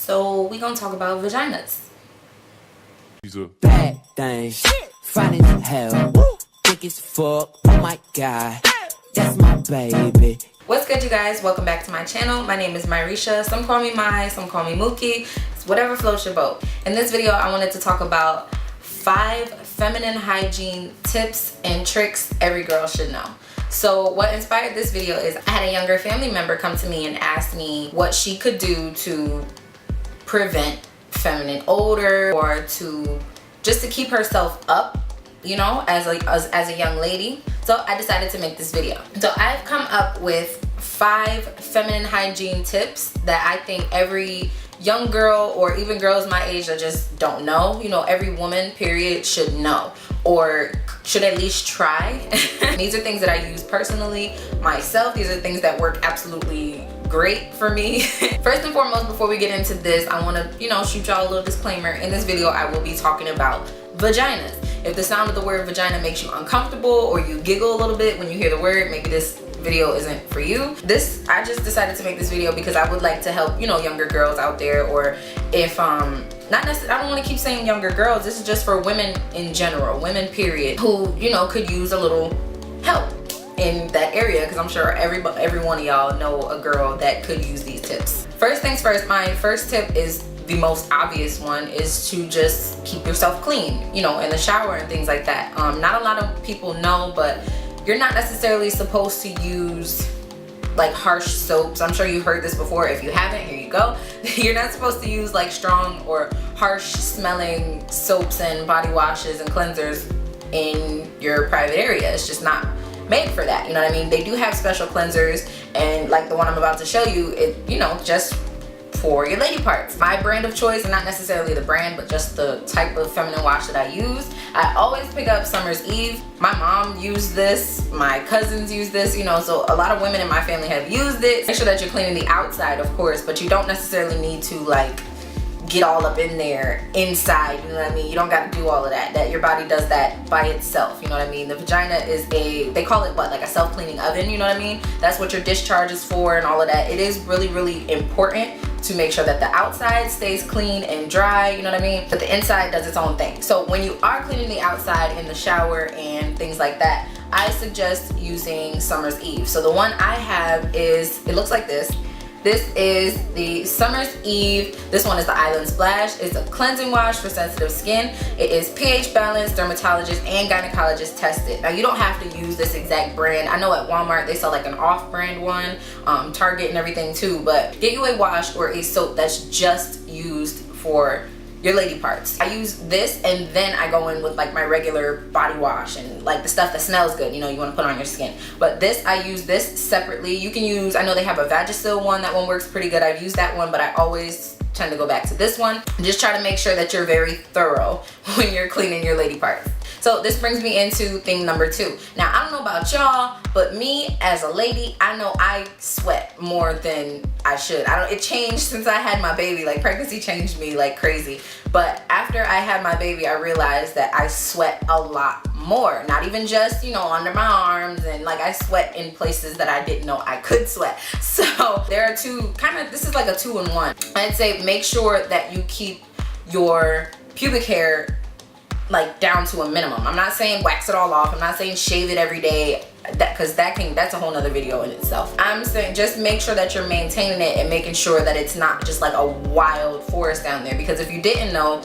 So we gonna talk about vaginas. Bad things, finding hell, thick as fuck. Oh my god, that's my baby. What's good, you guys? Welcome back to my channel. My name is Myricia. Some call me Mai, some call me Mookie. It's whatever floats your boat. In this video, I wanted to talk about 5 feminine hygiene tips and tricks every girl should know. So what inspired this video is I had a younger family member come to me and ask me what she could do to prevent feminine odor or to keep herself up, you know, as a young lady. So I decided to make this video. So I've come up with 5 feminine hygiene tips that I think every young girl or even girls my age that just don't know, you know, every woman period should know or should at least try. These are things that I use personally myself. These are things that work absolutely great for me. First and foremost, before we get into this, I want to, you know, shoot y'all a little disclaimer. In this video, I will be talking about vaginas. If the sound of the word vagina makes you uncomfortable or you giggle a little bit when you hear the word, maybe this video isn't for you. I just decided to make this video because I would like to help, you know, younger girls out there, or if not necessarily, I don't want to keep saying younger girls, this is just for women in general, women period, who, you know, could use a little help in that area, because I'm sure every one of y'all know a girl that could use these tips. First things first, my first tip is the most obvious one, is to just keep yourself clean, you know, in the shower and things like that. Not a lot of people know, but you're not necessarily supposed to use like harsh soaps. I'm sure you've heard this before. If you haven't, here you go. You're not supposed to use like strong or harsh smelling soaps and body washes and cleansers in your private area. It's just not made for that, you know what I mean? They do have special cleansers, and like the one I'm about to show you, it, you know, just for your lady parts. My brand of choice, and not necessarily the brand, but just the type of feminine wash that I use, I always pick up Summer's Eve. My mom used this, my cousins use this, you know, so a lot of women in my family have used it. Make sure that you're cleaning the outside, of course, but you don't necessarily need to like get all up in there inside, you know what I mean? You don't got to do all of that. That your body does that by itself, you know what I mean? The vagina is they call it what, like a self-cleaning oven, you know what I mean? That's what your discharge is for and all of that. It is really, really important to make sure that the outside stays clean and dry, you know what I mean? But the inside does its own thing. So when you are cleaning the outside in the shower and things like that, I suggest using Summer's Eve. So the one I have is, it looks like this. This is the Summer's Eve. This one is the Island Splash. It's a cleansing wash for sensitive skin. It is pH balanced, dermatologist and gynecologist tested. Now you don't have to use this exact brand. I know at Walmart they sell like an off-brand one, Target and everything too, but get you a wash or a soap that's just used for your lady parts. I use this and then I go in with like my regular body wash and like the stuff that smells good, you know, you want to put on your skin. But this, I use this separately. You can use, I know they have a Vagisil one, that one works pretty good. I've used that one, but I always tend to go back to this one. Just try to make sure that you're very thorough when you're cleaning your lady parts. So this brings me into thing number 2. Now I don't know about y'all, but me as a lady, I know I sweat more than I should. It changed since I had my baby. Like pregnancy changed me like crazy. But after I had my baby, I realized that I sweat a lot more. Not even just, you know, under my arms, and like I sweat in places that I didn't know I could sweat. So there are two, this is like a 2-in-1. I'd say make sure that you keep your pubic hair like down to a minimum. I'm not saying wax it all off. I'm not saying shave it every day, because that's a whole nother video in itself. I'm saying just make sure that you're maintaining it and making sure that it's not just like a wild forest down there, because if you didn't know,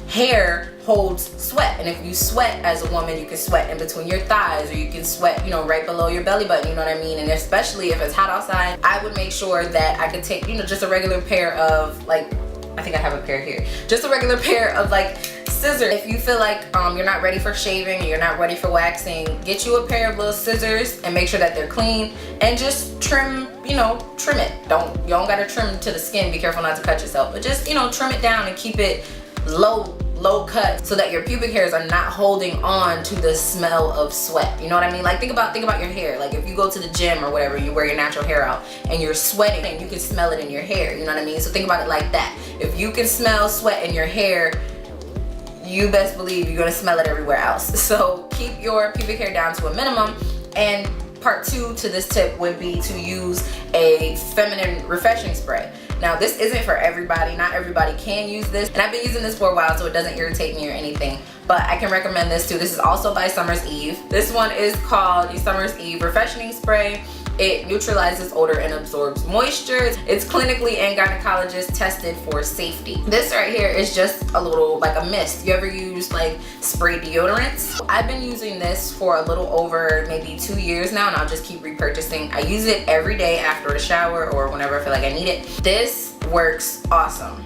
hair holds sweat, and if you sweat as a woman, you can sweat in between your thighs, or you can sweat, you know, right below your belly button, you know what I mean? And especially if it's hot outside, I would make sure that I could take, you know, just a regular pair of like, I think I have a pair here, just a regular pair of like scissors. If you feel like you're not ready for shaving, you're not ready for waxing, get you a pair of little scissors and make sure that they're clean, and just trim, you know, trim it. You don't gotta trim to the skin, be careful not to cut yourself, but just, you know, trim it down and keep it low cut so that your pubic hairs are not holding on to the smell of sweat, you know what I mean? Like think about your hair. Like if you go to the gym or whatever, you wear your natural hair out and you're sweating, you can smell it in your hair, you know what I mean? So think about it like that. If you can smell sweat in your hair, you best believe you're gonna smell it everywhere else. So keep your pubic hair down to a minimum. And part 2 to this tip would be to use a feminine refreshing spray. Now this isn't for everybody, not everybody can use this, and I've been using this for a while so it doesn't irritate me or anything, but I can recommend this too. This is also by Summer's Eve. This one is called the Summer's Eve Refreshing Spray. It neutralizes odor and absorbs moisture. It's clinically and gynecologist tested for safety. This right here is just a little, like a mist. You ever use like spray deodorants? I've been using this for a little over maybe 2 years now, and I'll just keep repurchasing. I use it every day after a shower or whenever I feel like I need it. This works awesome.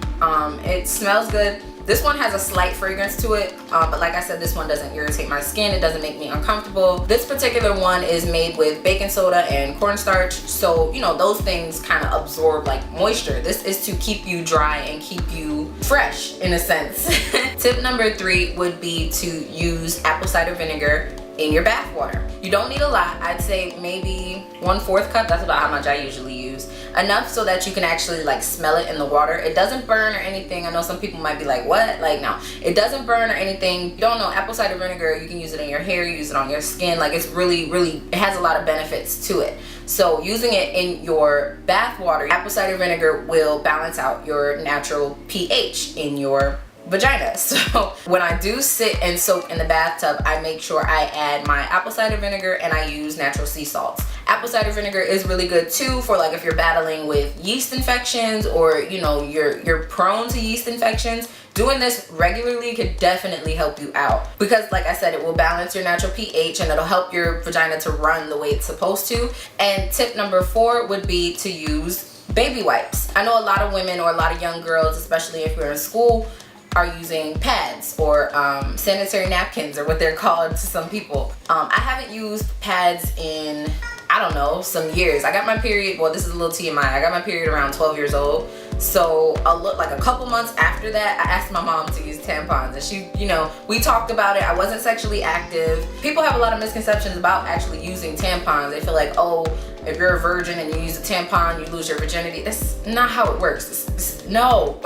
It smells good. This one has a slight fragrance to it, but like I said, this one doesn't irritate my skin. It doesn't make me uncomfortable. This particular one is made with baking soda and cornstarch, so you know those things kind of absorb like moisture. This is to keep you dry and keep you fresh in a sense. Tip number 3 would be to use apple cider vinegar in your bath water. You don't need a lot. I'd say maybe 1/4 cup. That's about how much I usually use. Enough so that you can actually like smell it in the water. It doesn't burn or anything. I know some people might be like, what? Like, no, it doesn't burn or anything. You don't know, apple cider vinegar, you can use it in your hair, use it on your skin. Like, it's really, it has a lot of benefits to it. So using it in your bath water, apple cider vinegar will balance out your natural pH in your vagina. So when I do sit and soak in the bathtub, I make sure I add my apple cider vinegar and I use natural sea salts. Apple cider vinegar is really good too for like if you're battling with yeast infections or you know you're prone to yeast infections. Doing this regularly could definitely help you out because like I said, it will balance your natural pH and it'll help your vagina to run the way it's supposed to. And tip number 4 would be to use baby wipes. I know a lot of women or a lot of young girls, especially if you're in school, are using pads or sanitary napkins or what they're called to some people. I haven't used pads in, I don't know, some years. I got my period, well this is a little TMI, I got my period around 12 years old. So like a couple months after that, I asked my mom to use tampons and she, you know, we talked about it. I wasn't sexually active. People have a lot of misconceptions about actually using tampons. They feel like, oh, if you're a virgin and you use a tampon, you lose your virginity. That's not how it works. No,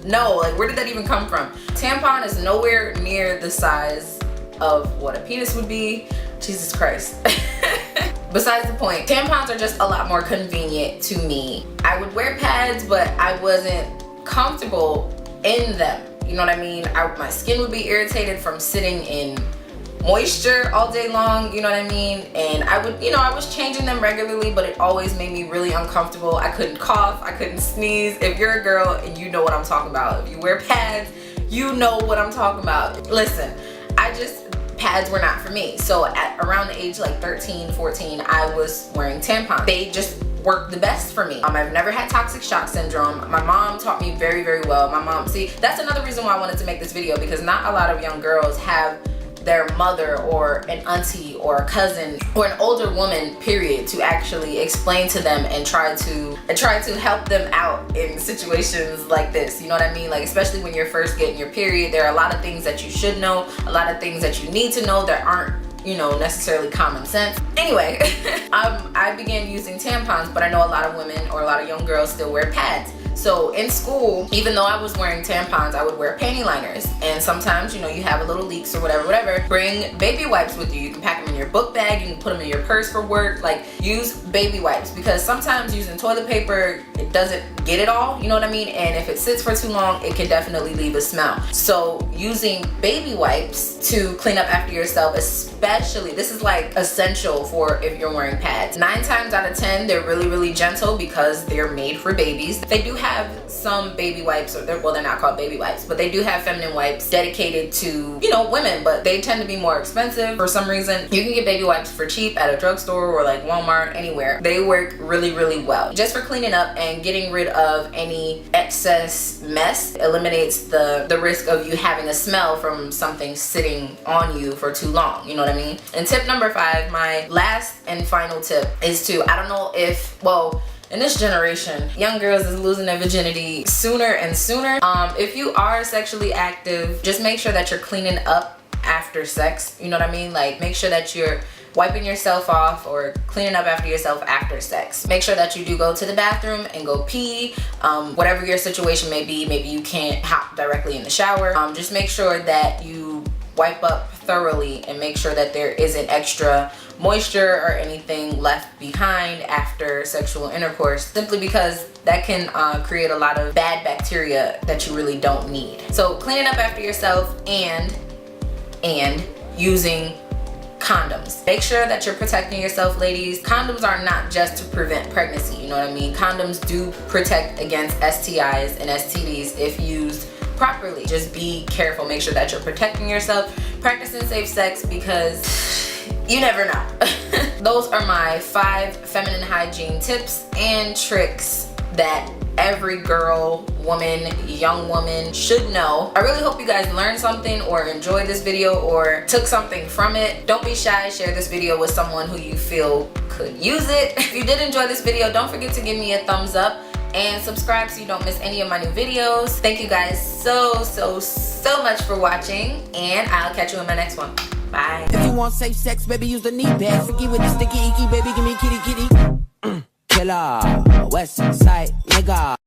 no, like where did that even come from? Tampon is nowhere near the size of what a penis would be. Jesus Christ. Besides the point, tampons are just a lot more convenient to me. I would wear pads, but I wasn't comfortable in them. You know what I mean? My skin would be irritated from sitting in moisture all day long, you know what I mean? And I would, you know, I was changing them regularly, but it always made me really uncomfortable. I couldn't cough, I couldn't sneeze. If you're a girl and you know what I'm talking about, if you wear pads, you know what I'm talking about. Listen, pads were not for me. So at around the age like 13, 14, I was wearing tampons. They just worked the best for me. I've never had toxic shock syndrome. My mom taught me very, very well. My mom, see, that's another reason why I wanted to make this video, because not a lot of young girls have their mother or an auntie or a cousin or an older woman period to actually explain to them and try to help them out in situations like this. You know what I mean? Like, especially when you're first getting your period, there are a lot of things that you should know, a lot of things that you need to know that aren't, you know, necessarily common sense. Anyway, I began using tampons, but I know a lot of women or a lot of young girls still wear pads. So in school, even though I was wearing tampons, I would wear panty liners. And sometimes, you know, you have a little leaks or whatever. Bring baby wipes with you. You can pack them in your book bag. You can put them in your purse for work. Like, use baby wipes, because sometimes using toilet paper, it doesn't get it all. You know what I mean? And if it sits for too long, it can definitely leave a smell. So using baby wipes to clean up after yourself, especially, this is like essential for if you're wearing pads. 9 times out of 10, they're really, really gentle because they're made for babies. They do have some baby wipes, or well, they're not called baby wipes, but they do have feminine wipes dedicated to, you know, women, but they tend to be more expensive for some reason. You can get baby wipes for cheap at a drugstore or like Walmart, anywhere. They work really, really well. Just for cleaning up and getting rid of any excess mess, eliminates the risk of you having a smell from something sitting on you for too long. You know what I mean? And tip number 5, my last and final tip, is to, I don't know if, well, in this generation, young girls is losing their virginity sooner and sooner. If you are sexually active, just make sure that you're cleaning up after sex. You know what I mean? Like, make sure that you're wiping yourself off or cleaning up after yourself after sex. Make sure that you do go to the bathroom and go pee. Whatever your situation may be, maybe you can't hop directly in the shower. Just make sure that you wipe up thoroughly and make sure that there isn't extra moisture or anything left behind after sexual intercourse, simply because that can create a lot of bad bacteria that you really don't need. So cleaning up after yourself and using condoms. Make sure that you're protecting yourself, ladies. Condoms are not just to prevent pregnancy, you know what I mean? Condoms do protect against STIs and STDs if used properly. Just be careful. Make sure that you're protecting yourself, practicing safe sex, because you never know. Those are my 5 feminine hygiene tips and tricks that every girl, woman, young woman should know. I really hope you guys learned something or enjoyed this video or took something from it. Don't be shy, share this video with someone who you feel could use it. If you did enjoy this video, don't forget to give me a thumbs up and subscribe so you don't miss any of my new videos. Thank you guys so much for watching, and I'll catch you in my next one. Bye. If you want safe sex, baby, use the knee pad. Freaky with the sticky icky, baby, give me kitty kitty. Killer, West Side nigga.